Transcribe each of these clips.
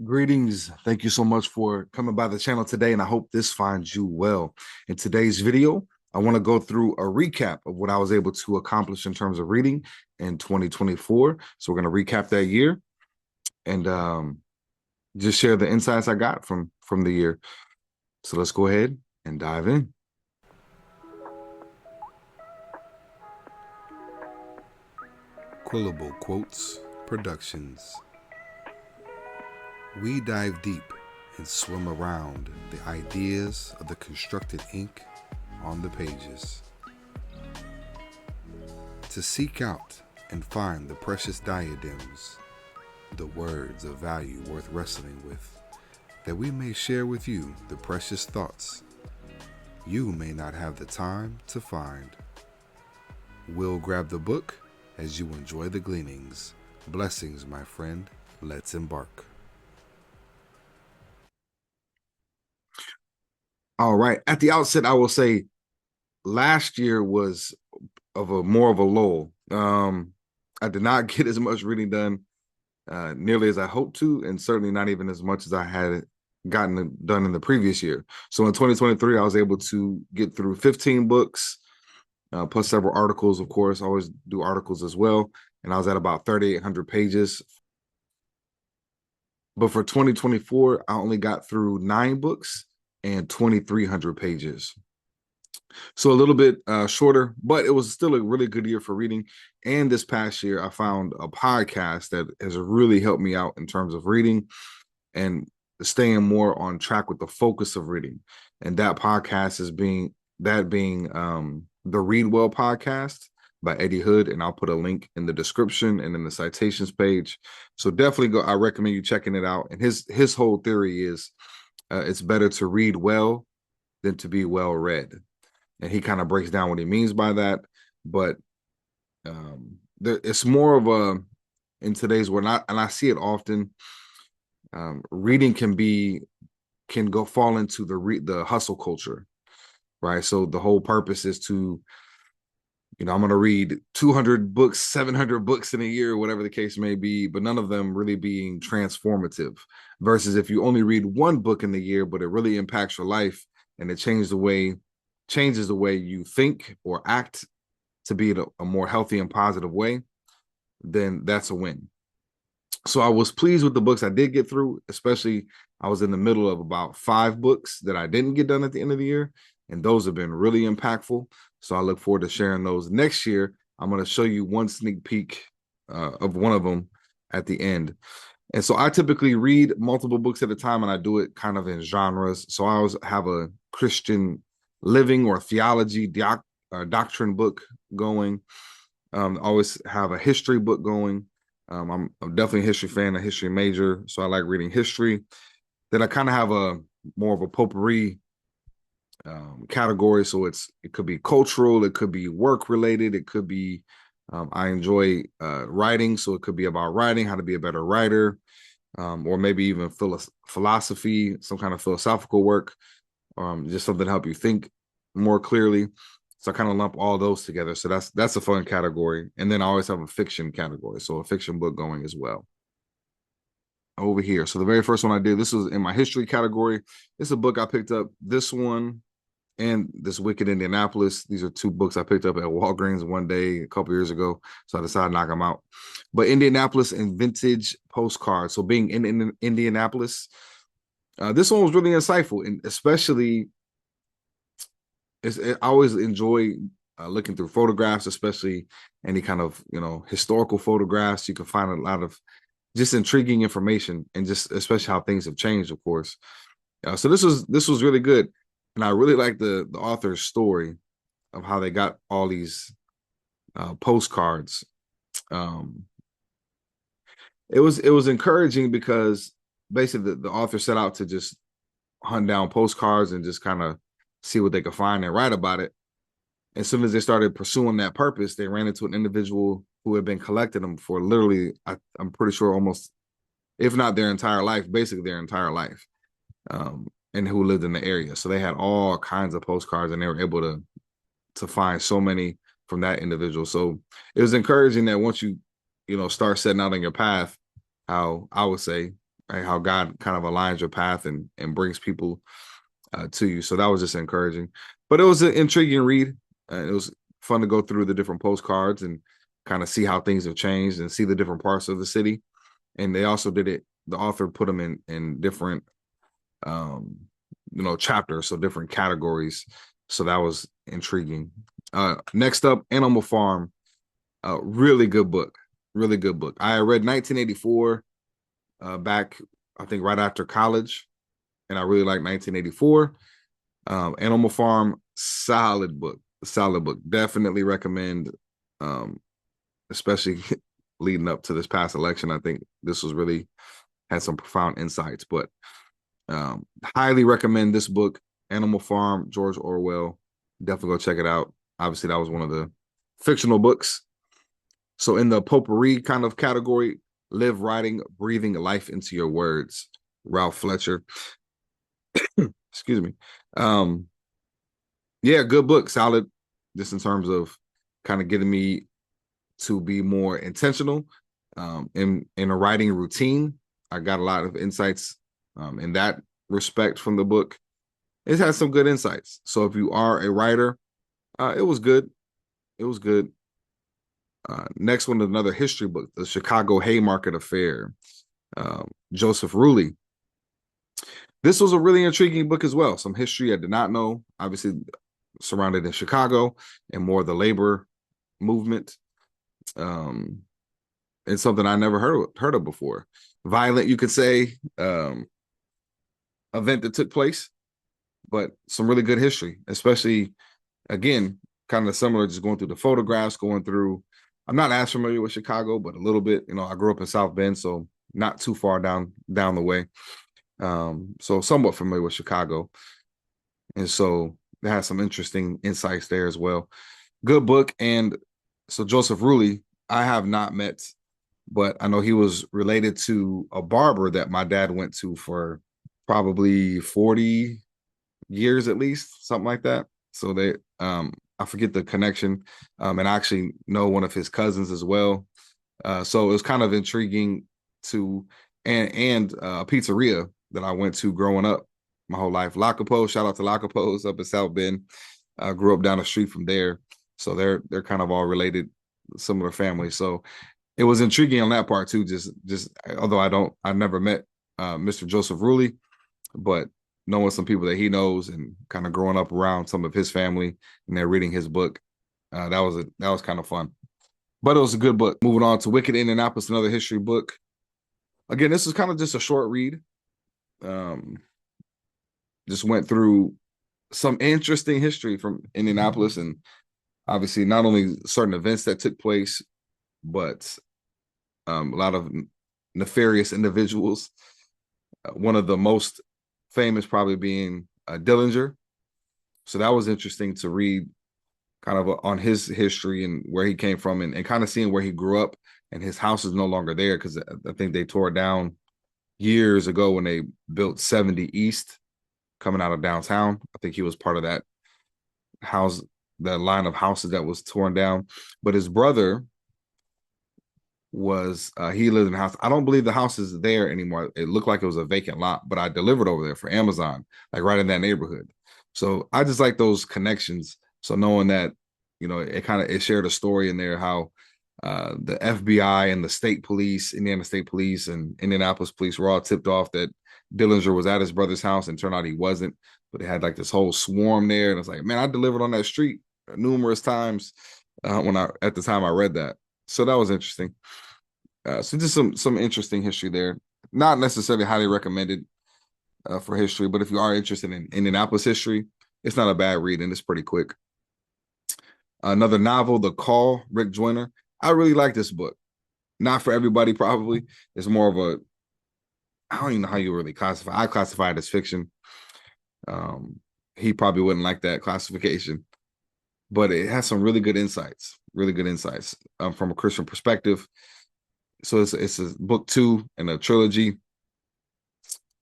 Greetings. Thank you so much for coming by the channel today, and I hope this finds you well. In today's video, I want to go through a recap of what I was able to accomplish in terms of reading in 2024. So we're going to recap that year and just share the insights I got from the year. So let's go ahead and dive in. Quillable Quotes Productions. We dive deep and swim around the ideas of the constructed ink on the pages, to seek out and find the precious diadems, the words of value worth wrestling with, that we may share with you the precious thoughts you may not have the time to find. We'll grab the book as you enjoy the gleanings. Blessings, my friend. Let's embark. All right. At the outset, I will say last year was more of a lull. I did not get as much reading done nearly as I hoped to, and certainly not even as much as I had gotten done in the previous year. So in 2023, I was able to get through 15 books, plus several articles. Of course, I always do articles as well, and I was at about 3,800 pages. But for 2024, I only got through 9 books and 2,300 pages. So a little bit shorter, but it was still a really good year for reading. And this past year, I found a podcast that has really helped me out in terms of reading and staying more on track with the focus of reading. And that podcast is being the Read Well podcast by Eddie Hood. And I'll put a link in the description and in the citations page. So definitely go. I recommend you checking it out. And his whole theory is it's better to read well than to be well read. And he kind of breaks down what he means by that. But it's more of a, in today's world, and I see it often, reading can go fall into the hustle culture, right? So the whole purpose is to, I'm going to read 200 books, 700 books in a year, whatever the case may be, but none of them really being transformative. Versus if you only read one book in the year, but it really impacts your life and it changes the way you think or act to be a more healthy and positive way, then that's a win. So I was pleased with the books I did get through, especially I was in the middle of about 5 books that I didn't get done at the end of the year, and those have been really impactful. So I look forward to sharing those next year. I'm going to show you one sneak peek of one of them at the end. And so I typically read multiple books at a time, and I do it kind of in genres. So I always have a Christian living or theology doctrine book going. Always have a history book going. I'm definitely a history fan, a history major, so I like reading history. Then I kind of have a more of a potpourri category. So it could be cultural, it could be work related, it could be I enjoy writing, so it could be about writing, how to be a better writer, or maybe even philosophy, some kind of philosophical work, just something to help you think more clearly. So I kind of lump all those together. So that's a fun category. And then I always have a fiction category, so a fiction book going as well. Over here, so the very first one I did, this was in my history category. It's a book I picked up, this one and this Wicked Indianapolis. These are 2 books I picked up at Walgreens one day a couple years ago, so I decided to knock them out. But Indianapolis and Vintage Postcards. So being in Indianapolis, this one was really insightful, and especially I always enjoy looking through photographs, especially any kind of historical photographs. You can find a lot of just intriguing information, and just especially how things have changed, of course. So this was really good, and I really like the author's story of how they got all these postcards. It was encouraging because basically the author set out to just hunt down postcards and just kind of see what they could find and write about it. As soon as they started pursuing that purpose, they ran into an individual who had been collecting them for literally, I'm pretty sure almost, if not their entire life, basically their entire life, and who lived in the area. So they had all kinds of postcards, and they were able to find so many from that individual. So it was encouraging that once you start setting out on your path, how I would say, right? How God kind of aligns your path and brings people to you. So that was just encouraging. But it was an intriguing read. It was fun to go through the different postcards and kind of see how things have changed and see the different parts of the city. And they also did it. The author put them in different, chapters, so different categories. So that was intriguing. Next up, Animal Farm. Really good book. Really good book. I read 1984 back, I think, right after college, and I really like 1984. Animal Farm, solid book. Solid book. Definitely recommend, especially leading up to this past election. I think this was really had some profound insights, but highly recommend this book, Animal Farm, George Orwell. Definitely go check it out. Obviously, that was one of the fictional books. So in the potpourri kind of category, Live Writing, Breathing Life into Your Words, Ralph Fletcher. Excuse me. Yeah, good book, solid, just in terms of kind of getting me to be more intentional in a writing routine. I got a lot of insights in that respect from the book. It has some good insights. So if you are a writer, it was good. It was good. Next one, another history book, The Chicago Haymarket Affair, Joseph Ruley. This was a really intriguing book as well. Some history I did not know, obviously surrounded in Chicago and more of the labor movement. It's something I never heard of before. Violent, you could say, event that took place, but some really good history, especially, again, kind of similar, just going through the photographs, going through. I'm not as familiar with Chicago, but a little bit. I grew up in South Bend, so not too far down the way. So somewhat familiar with Chicago. And so it has some interesting insights there as well. Good book. And so Joseph Ruley, I have not met, but I know he was related to a barber that my dad went to for probably 40 years at least, something like that. So they, I forget the connection, and I actually know one of his cousins as well. So it was kind of intriguing to, and a pizzeria that I went to growing up my whole life. La Capose, shout out to La Capose up in South Bend. I grew up down the street from there. So they're kind of all related, similar families. So it was intriguing on that part too. Just although I never met Mr. Joseph Ruley, but knowing some people that he knows and kind of growing up around some of his family and they're reading his book, that was kind of fun. But it was a good book. Moving on to Wicked Indianapolis, another history book. Again, this is kind of just a short read. Just went through some interesting history from Indianapolis, and obviously not only certain events that took place, but a lot of nefarious individuals. One of the most famous probably being Dillinger. So that was interesting to read kind of on his history and where he came from, and kind of seeing where he grew up, and his house is no longer there because I think they tore it down years ago when they built 70 East coming out of downtown. I think he was part of that house, that line of houses that was torn down. But his brother was, he lived in a house. I don't believe the house is there anymore. It looked like it was a vacant lot, but I delivered over there for Amazon, like right in that neighborhood. So I just like those connections. So knowing that, it shared a story in there how the FBI and the state police, Indiana State Police and Indianapolis police were all tipped off that Dillinger was at his brother's house, and turned out he wasn't. But they had like this whole swarm there, and it's like, man, I delivered on that street numerous times at the time I read that. So that was interesting. So just some interesting history there. Not necessarily highly recommended for history, but if you are interested in Indianapolis history, it's not a bad read, and it's pretty quick. Another novel, The Call, Rick Joyner. I really like this book. Not for everybody, probably. It's more of a, I don't even know how you really classify. I classify it as fiction. He probably wouldn't like that classification, but it has some really good insights from a Christian perspective. So it's a book 2 in a trilogy.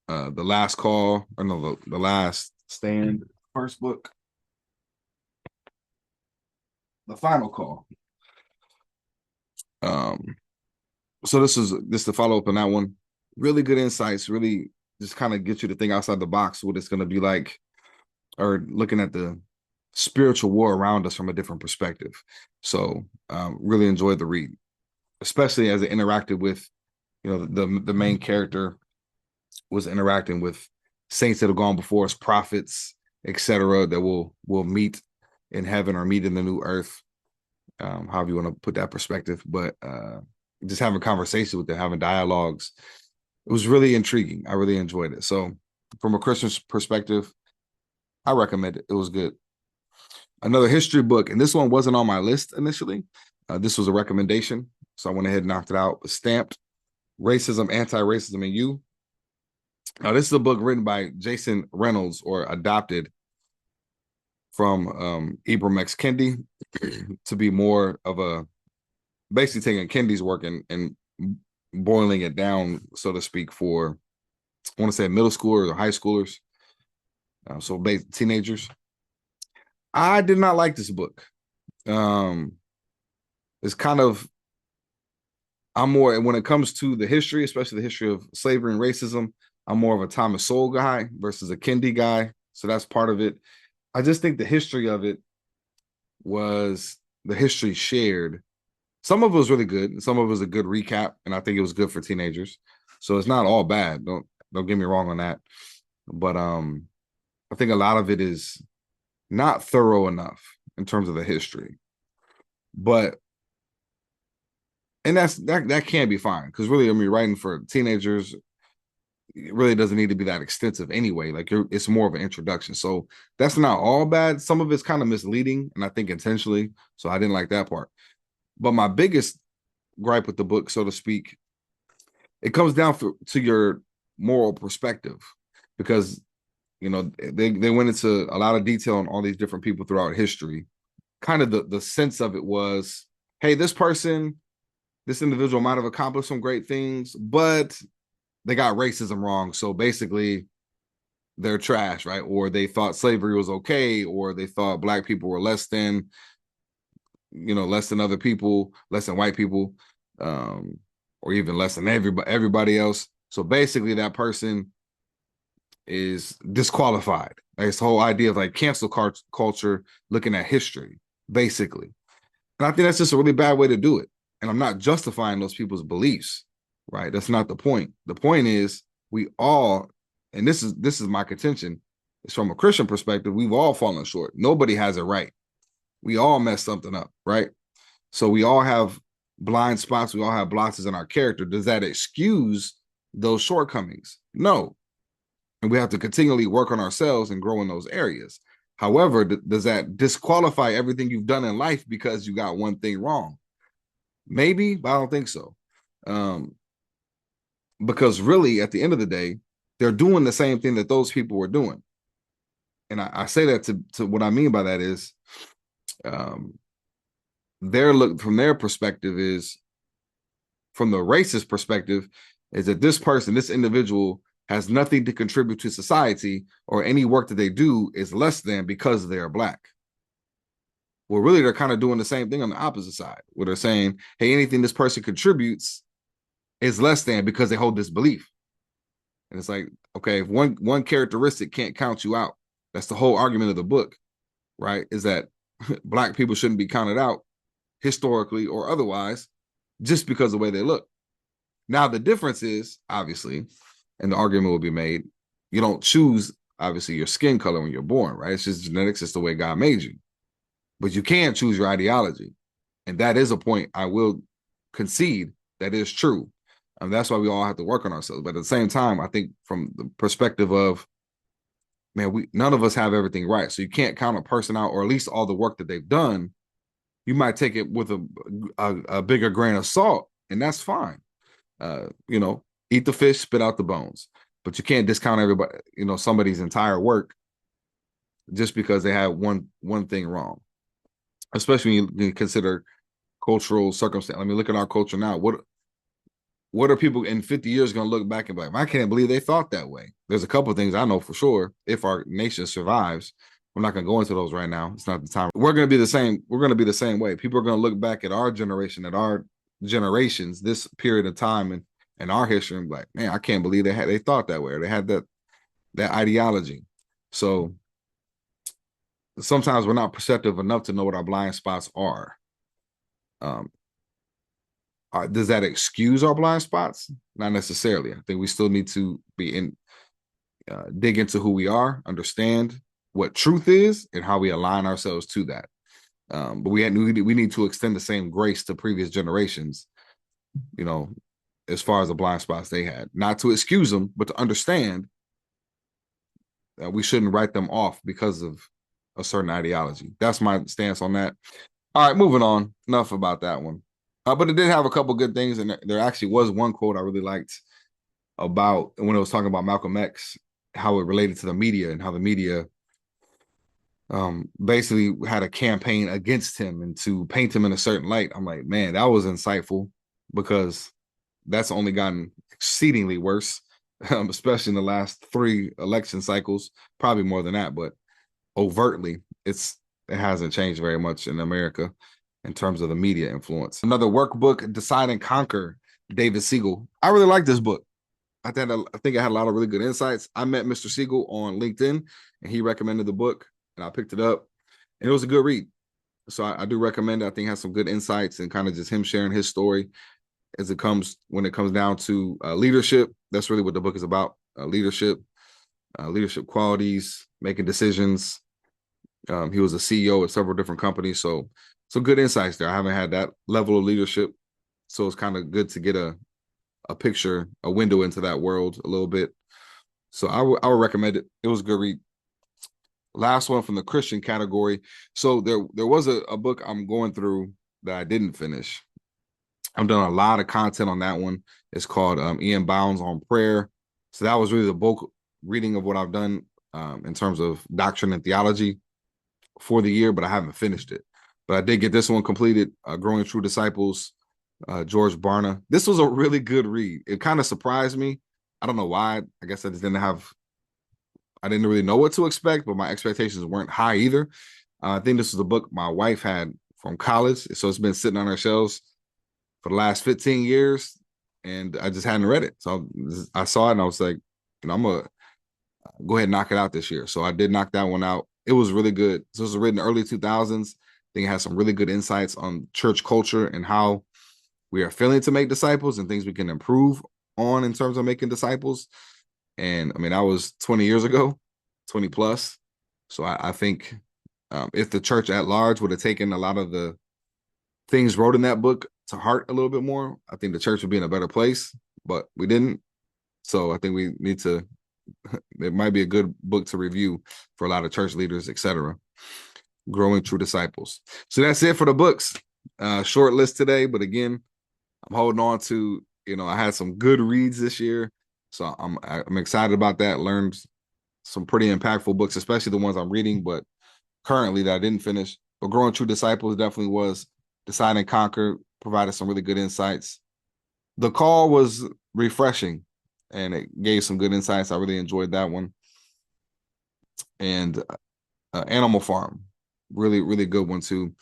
The Last Call, or no, the Last Stand, first book. The Final Call. So this is the follow-up on that one. Really good insights, really just kind of get you to think outside the box what it's going to be like, or looking at the spiritual war around us from a different perspective. So really enjoyed the read, especially as it interacted with, the main character was interacting with saints that have gone before us, prophets, etc., that will meet in heaven or meet in the new earth, however you want to put that perspective. But just having conversations with them, having dialogues, it was really intriguing. I really enjoyed it. So from a Christian perspective, I recommend it. It was good. Another history book, and this one wasn't on my list initially. This was a recommendation, so I went ahead and knocked it out. Stamped: Racism, Anti-Racism, and You. Now, this is a book written by Jason Reynolds, or adopted from ℜ𝔢𝔞𝔡 to be more of a, basically taking Kendi's work and boiling it down, so to speak, for, I want to say, middle schoolers or high schoolers, so teenagers. I did not like this book. It's kind of, I'm more, when it comes to the history, especially the history of slavery and racism, I'm more of a Thomas Sowell guy versus a Kendi guy. So that's part of it. I just think the history of it was the history shared. Some of it was really good, and some of it was a good recap, and I think it was good for teenagers. So it's not all bad. Don't get me wrong on that. But I think a lot of it is not thorough enough in terms of the history. But and that can be fine, because really, I mean, writing for teenagers, it really doesn't need to be that extensive anyway. Like, it's more of an introduction. So that's not all bad. Some of it's kind of misleading, and I think intentionally. So I didn't like that part. But my biggest gripe with the book, so to speak, it comes down to your moral perspective, because they went into a lot of detail on all these different people throughout history. Kind of the sense of it was, hey, this individual might have accomplished some great things, but they got racism wrong. So basically, they're trash, right? Or they thought slavery was okay, or they thought black people were less than other people, less than white people, or even less than everybody else. So basically, that person is disqualified. Like, this whole idea of like cancel culture, looking at history, basically. And I think that's just a really bad way to do it. And I'm not justifying those people's beliefs, right? That's not the point. The point is, we all, and this is my contention, is from a Christian perspective, we've all fallen short. Nobody has it right. We all mess something up, right? So we all have blind spots. We all have blotches in our character. Does that excuse those shortcomings? No. And we have to continually work on ourselves and grow in those areas. However, does that disqualify everything you've done in life because you got one thing wrong? Maybe, but I don't think so. Because really, at the end of the day, they're doing the same thing that those people were doing. And I say that to what I mean by that is, their look from their perspective is, from the racist perspective, is that this individual has nothing to contribute to society, or any work that they do is less than because they're black. Well, really, they're kind of doing the same thing on the opposite side, where they're saying, hey, anything this person contributes is less than because they hold this belief. And it's like, okay, if one characteristic can't count you out, that's the whole argument of the book, right? Is that black people shouldn't be counted out, historically or otherwise, just because of the way they look. Now, the difference is, obviously, and the argument will be made, you don't choose, obviously, your skin color when you're born, right? It's just genetics. It's the way God made you. But you can choose your ideology. And that is a point I will concede that is true. And that's why we all have to work on ourselves. But at the same time, I think from the perspective of, man, none of us have everything right. So you can't count a person out, or at least all the work that they've done. You might take it with a bigger grain of salt, and that's fine. Eat the fish, spit out the bones. But you can't discount everybody, somebody's entire work just because they had one thing wrong. Especially when you consider cultural circumstance. I mean, look at our culture now. What are people in 50 years going to look back and be like, I can't believe they thought that way? There's a couple of things I know for sure. If our nation survives, we're not going to go into those right now. It's not the time. We're going to be the same. We're going to be the same way. People are going to look back at our generation, at our generations, this period of time, and in our history and be like, man, I can't believe they thought that way, or they had that ideology. So sometimes we're not perceptive enough to know what our blind spots are. Um, does that excuse our blind spots? Not necessarily. I think we still need to dig into who we are, understand what truth is, and how we align ourselves to that. But we need to extend the same grace to previous generations, you know, as far as the blind spots they had, not to excuse them, but to understand that we shouldn't write them off because of a certain ideology. That's my stance on that. All right, moving on. Enough about that one. But it did have a couple good things, and there actually was one quote I really liked about when it was talking about Malcolm X, how it related to the media and how the media basically had a campaign against him and to paint him in a certain light. I'm like, man, that was insightful, because that's only gotten exceedingly worse, especially in the last 3 election cycles, probably more than that. But overtly, it hasn't changed very much in America in terms of the media influence. Another workbook, Decide and Conquer, David Siegel. I really like this book. I think I had a lot of really good insights. I met Mr. Siegel on LinkedIn, and he recommended the book, and I picked it up, and it was a good read. So I do recommend it. I think it has some good insights and kind of just him sharing his story when it comes down to leadership. That's really what the book is about: leadership qualities, making decisions. He was a CEO at several different companies, so some good insights there. I haven't had that level of leadership, so it's kind of good to get a picture, a window into that world a little bit. So I would recommend it. It was a good read. Last one from the Christian category. So there was a book I'm going through that I didn't finish. I've done a lot of content on that one. It's called Ian Bounds on Prayer. So that was really the bulk reading of what I've done in terms of doctrine and theology for the year, but I haven't finished it. But I did get this one completed, Growing True Disciples, George Barna. This was a really good read. It kind of surprised me. I don't know why. I guess I didn't really know what to expect, but my expectations weren't high either. I think this was a book my wife had from college, so it's been sitting on her shelves for the last 15 years, and I just hadn't read it. So I saw it, and I was like, I'm going to go ahead and knock it out this year. So I did knock that one out. It was really good. So it was written in the early 2000s. I think it has some really good insights on church culture and how we are failing to make disciples and things we can improve on in terms of making disciples. And I mean, that was 20 years ago, 20 plus. So I think if the church at large would have taken a lot of the things wrote in that book to heart a little bit more, I think the church would be in a better place, but we didn't. So I think we need to, it might be a good book to review for a lot of church leaders, etc. Growing True Disciples. So that's it for the books. Short list today, but again, I'm holding on to, I had some good reads this year. So I'm excited about that. Learned some pretty impactful books, especially the ones I'm reading, but currently that I didn't finish. But Growing True Disciples definitely was. Decide and Conquer provided some really good insights. The Call was refreshing, and it gave some good insights. I really enjoyed that one. And Animal Farm, really, really good one too.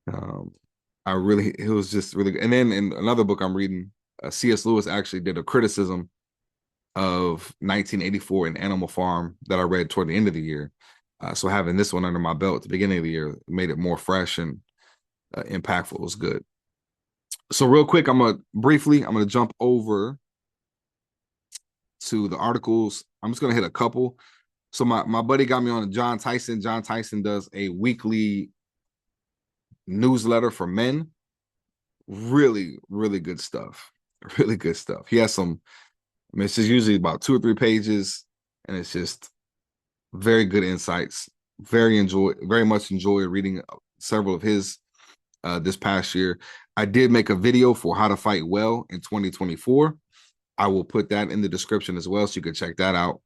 It was just really good. And then in another book I'm reading, C.S. Lewis actually did a criticism of 1984 in Animal Farm that I read toward the end of the year. So having this one under my belt at the beginning of the year made it more fresh and impactful. It was good. So real quick, I'm going to jump over to the articles. I'm just going to hit a couple. So my buddy got me on John Tyson. John Tyson does a weekly newsletter for men. Really, really good stuff. Really good stuff. He has some, it's just usually about 2 or 3 pages, and it's just very good insights. Very much enjoy reading several of his this past year. I did make a video for how to fight well in 2024. I will put that in the description as well, so you can check that out.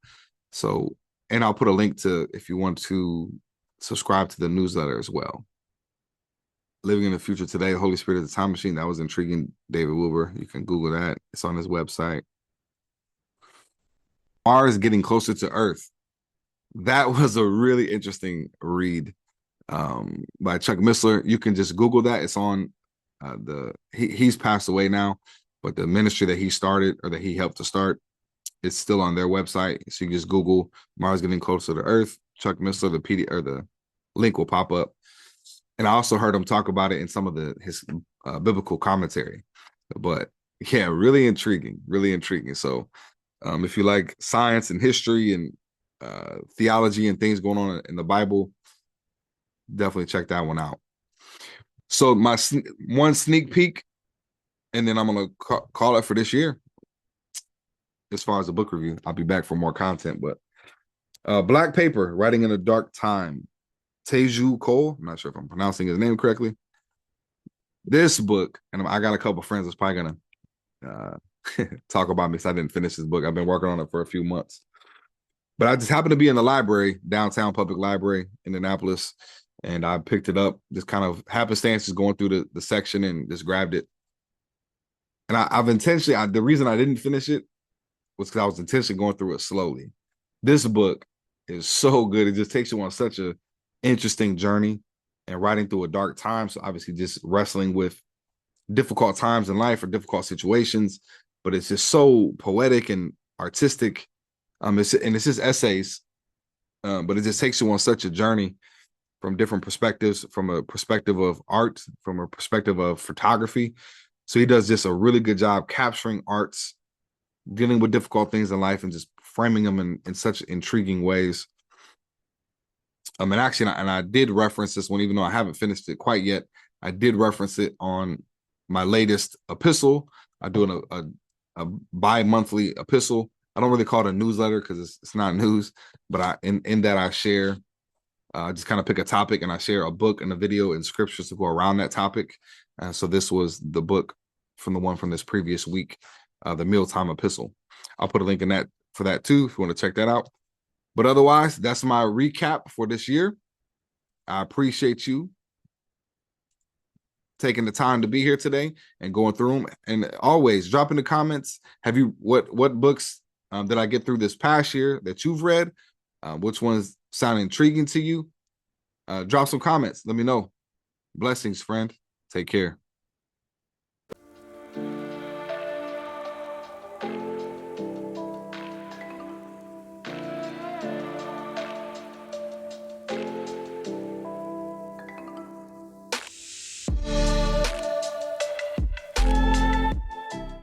So, and I'll put a link to if you want to subscribe to the newsletter as well. Living in the Future Today, the Holy Spirit is a Time Machine. That was intriguing. David Wilbur. You can Google that. It's on his website. Mars Getting Closer to Earth. That was a really interesting read by Chuck Missler. You can just Google that. It's on he's passed away now, but the ministry that he started or that he helped to start, it's still on their website. So you just Google Mars Getting Closer to Earth, Chuck Missler, the PD or the link will pop up. And I also heard him talk about it in some of his biblical commentary. But yeah, really intriguing, really intriguing. So if you like science and history and theology and things going on in the Bible, definitely check that one out. So my one sneak peek, and then I'm going to call it for this year. As far as the book review, I'll be back for more content. But Black Paper, Writing in a Dark Time, ℜ𝔢𝔠𝔞𝔡. I'm not sure if I'm pronouncing his name correctly. This book, and I got a couple friends that's probably gonna talk about me because I didn't finish this book. I've been working on it for a few months. But I just happened to be in the library, downtown public library in Indianapolis, and I picked it up. Just kind of happenstance, just going through the section and just grabbed it. And I've intentionally, the reason I didn't finish it was because I was intentionally going through it slowly. This book is so good. It just takes you on such a interesting journey and writing through a dark time. So obviously just wrestling with difficult times in life or difficult situations, but it's just so poetic and artistic. It's just essays, but it just takes you on such a journey from different perspectives, from a perspective of art, from a perspective of photography. So he does just a really good job capturing arts, dealing with difficult things in life and just framing them in such intriguing ways. And actually, and I did reference this one, even though I haven't finished it quite yet. I did reference it on my latest epistle. I do a bi-monthly epistle. I don't really call it a newsletter because it's not news, but in that I share, just kind of pick a topic and I share a book and a video and scriptures to go around that topic. So this was the book from the one from this previous week, the Mealtime Epistle. I'll put a link in that for that too, if you want to check that out. But otherwise, that's my recap for this year. I appreciate you taking the time to be here today and going through them. And always drop in the comments. Have you what books did I get through this past year that you've read? Which ones sound intriguing to you? Drop some comments. Let me know. Blessings, friend. Take care.